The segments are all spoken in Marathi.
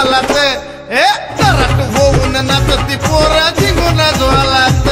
ज्वालात ए तराट होऊन नाचती पोरा झिंगून ज्वालात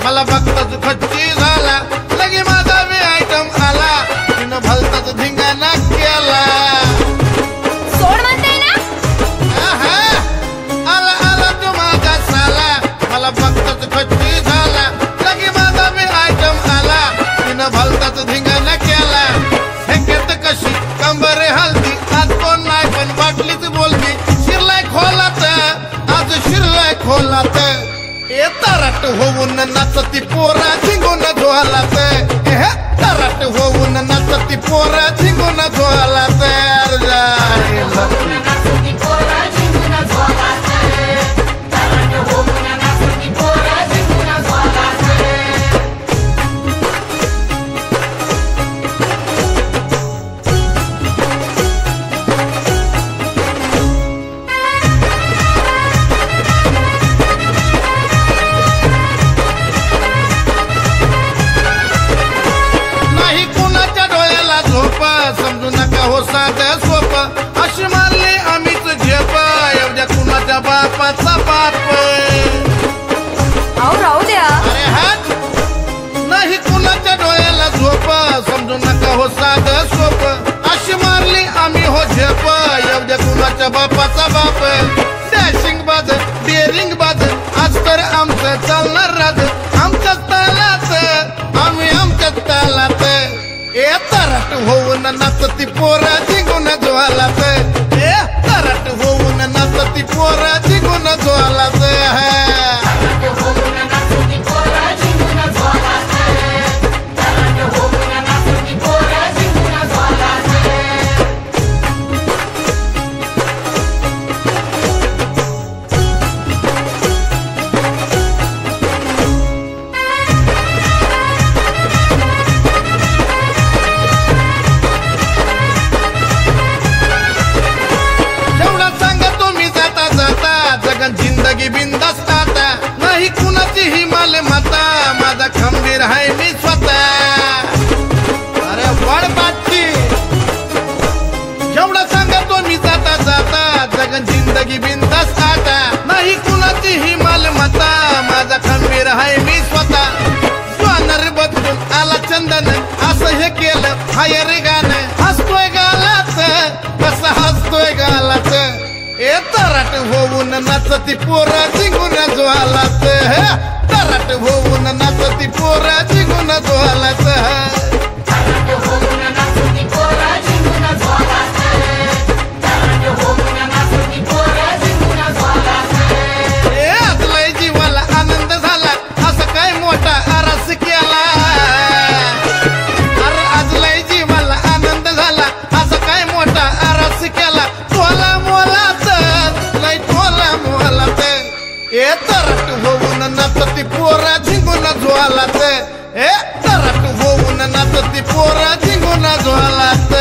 मला बघताच खच्ची झाला लगे माझा मी आयटम आला तिनं भलताच धिंगाणा केला सोड म्हणते ना आला आला तो माझा साला मला बघताच खच्ची झाला लगे माझा मी आयटम आला तिनं भलताच धिंगाणा केला हेकेत कशी कंबरे हलती आज कोण नाही पण बाटलीच बोलती शिरलाय खोलात आज शिरलाय खोलात ए तराट होऊन नाचती पोरा झिंगून ज्वालात तराट होऊन नाचती पोरा झिंगून ज्वालात समजू नका हो साधं सोप अशी मारली आम्हीच झेप एवढ्या कुणाच्या बापाचा बाप राहू द्या अरे हात नाही कुणाच्या डोळ्याला झोप समजू नका हो साधं सोप अशी मारली आम्ही हो झेप एवढ्या कुणाच्या बापाचा बाप डॅशिंग बाज डेअरिंग बाज आज तर आमचं चालणार राज आमच्याच तालात आम्ही आमच्याच तालात ए तराट होऊन नाचती पोरा झिंगून ज्वालात ए तराट होऊन नाचती पोरा झिंगून ज्वालात जिंदगी बिंदास आता नाही कुणाची ही माल माता माझा खंबीर आहे मी स्वतः अरे वड बाटली जेवढा सांगतो मी जाता जाता जगन जिंदगी बिंदास आता नाही कुणाची ही माल माता माझा खंबीर आहे मी स्वतः स्वानर बदलून आला चंदन असं हे केलं हायर गाणं हसतोय गालात कसं हसतोय गालात ए तराट होऊन नाचती पोरा झिंगून ज्वालात तराट होऊन नाचती पोरा झिंगून ज्वालात ए आजलाय जीवाला आनंद झाला असं काय मोठा आरास केला अरे आजलाय जीवाला आनंद झाला असं काय मोठा आरास केला तोला मोलात ए तराट होऊन नाचती पोरा झिंगून ज्वालात ए तराट होऊन नाचती पोरा झिंगून ज्वालात